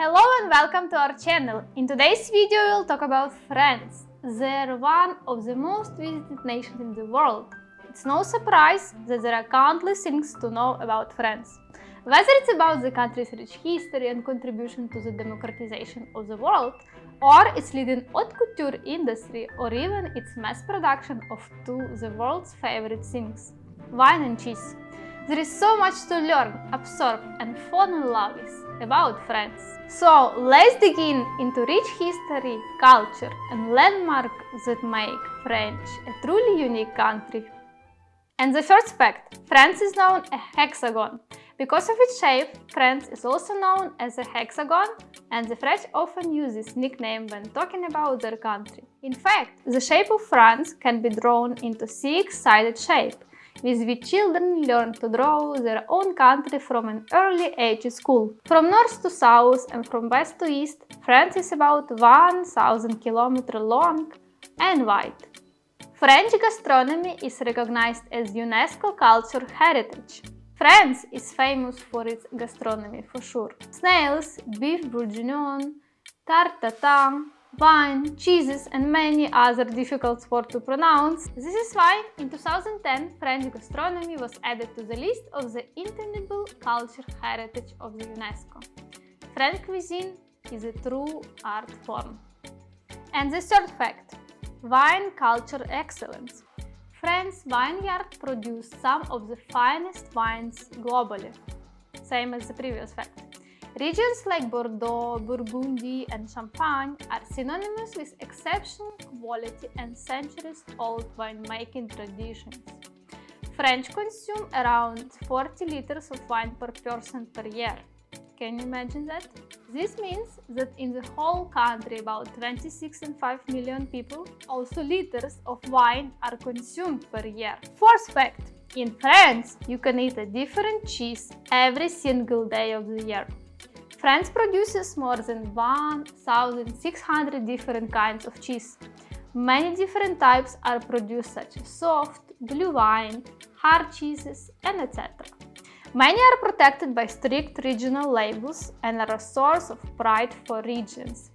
Hello and welcome to our channel. In today's video we'll talk about France. They're one of the most visited nations in the world. It's no surprise that there are countless things to know about France. Whether it's about the country's rich history and contribution to the democratization of the world, or its leading haute couture industry, or even its mass production of two of the world's favorite things, wine and cheese. There is so much to learn, absorb and fall in love with about France. So let's dig into rich history, culture and landmarks that make French a truly unique country. And the first fact, France is known a hexagon. Because of its shape, France is also known as a hexagon, and the French often use this nickname when talking about their country. In fact, the shape of France can be drawn into six-sided shape, with which children learn to draw their own country from an early age at school. From north to south and from west to east, France is about 1,000 km long and wide. French gastronomy is recognized as UNESCO Cultural Heritage. France is famous for its gastronomy for sure. Snails, beef bourguignon, tarte Tatin, wine, cheeses and many other difficult words to pronounce. This is why in 2010 French gastronomy was added to the list of the intangible cultural heritage of the UNESCO. French cuisine is a true art form. And the third fact, Vinicultural Excellence. France's vineyards produce some of the finest wines globally, same as the previous fact. Regions like Bordeaux, Burgundy and Champagne are synonymous with exceptional quality and centuries-old winemaking traditions. French consume around 40 liters of wine per person per year. Can you imagine that? This means that in the whole country about 26.5 million people, also liters of wine are consumed per year. Fourth fact, in France you can eat a different cheese every single day of the year. France produces more than 1,600 different kinds of cheese. Many different types are produced such as soft, blue wine, hard cheeses and etc. Many are protected by strict regional labels and are a source of pride for regions.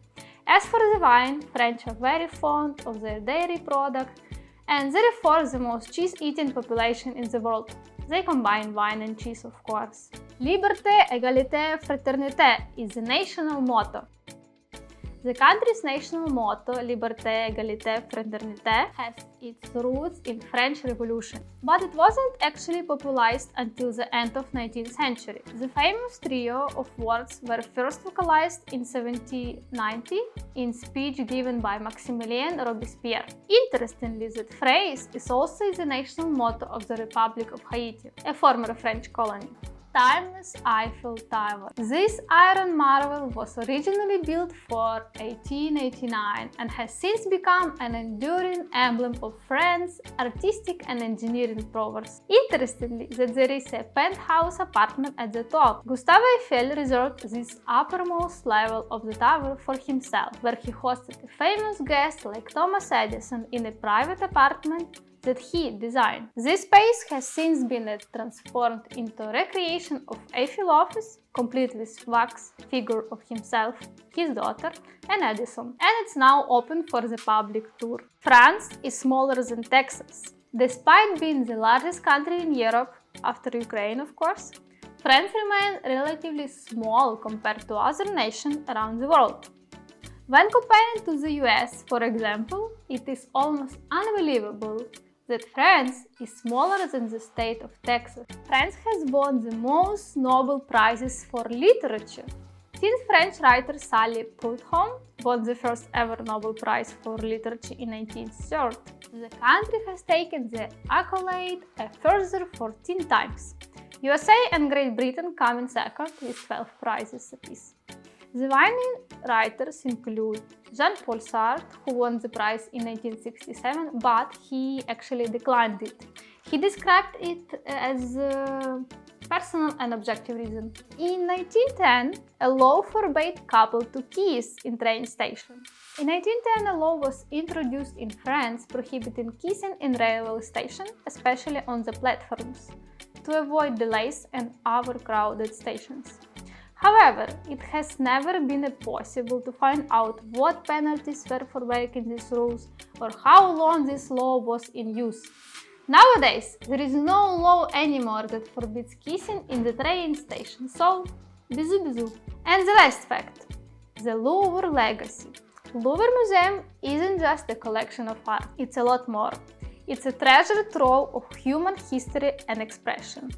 As for the wine, French are very fond of their dairy product and therefore the most cheese-eating population in the world. They combine wine and cheese, of course. Liberté, égalité, fraternité is the national motto. The country's national motto, Liberté, égalité, fraternité, has its roots in French Revolution, but it wasn't actually popularized until the end of 19th century. The famous trio of words were first vocalized in 1790 in speech given by Maximilien Robespierre. Interestingly, that phrase is also the national motto of the Republic of Haiti, a former French colony. Timeless Eiffel Tower. This iron marvel was originally built for 1889 and has since become an enduring emblem of France's artistic and engineering prowess. Interestingly, that there is a penthouse apartment at the top. Gustave Eiffel reserved this uppermost level of the tower for himself, where he hosted a famous guest like Thomas Edison in a private apartment that he designed. This space has since been transformed into a recreation of Eiffel office, complete with wax figure of himself, his daughter and Edison, and it's now open for the public tour. France is smaller than Texas. Despite being the largest country in Europe, after Ukraine of course, France remains relatively small compared to other nations around the world. When comparing to the US, for example, it is almost unbelievable that France is smaller than the state of Texas. France has won the most Nobel Prizes for literature. Since French writer Sally Prudhomme won the first ever Nobel Prize for literature in 1930, the country has taken the accolade a further 14 times. USA and Great Britain come in second with 12 prizes apiece. The winning writers include Jean-Paul Sartre, who won the prize in 1967, but he actually declined it. He described it as personal and objective reason. In 1910, a law forbade couples to kiss in train stations. In 1910, a law was introduced in France prohibiting kissing in railway stations, especially on the platforms, to avoid delays and overcrowded stations. However, it has never been possible to find out what penalties were for breaking these rules or how long this law was in use. Nowadays, there is no law anymore that forbids kissing in the train station, so bisous bisous. And the last fact, the Louvre legacy. Louvre Museum isn't just a collection of art, it's a lot more. It's a treasure trove of human history and expression,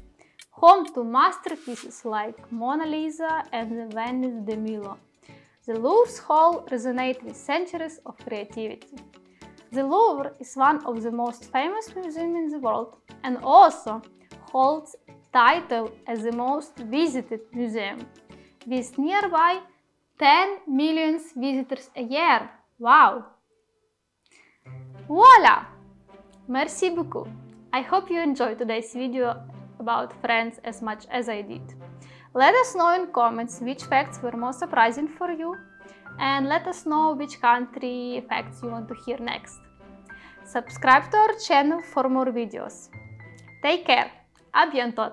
home to masterpieces like Mona Lisa and the Venice de Milo. The Louvre's hall resonates with centuries of creativity. The Louvre is one of the most famous museums in the world and also holds the title as the most visited museum, with nearby 10 million visitors a year. Wow! Voila! Merci beaucoup! I hope you enjoyed today's video about France as much as I did. Let us know in comments which facts were most surprising for you, and let us know which country facts you want to hear next. Subscribe to our channel for more videos. Take care! À bientôt!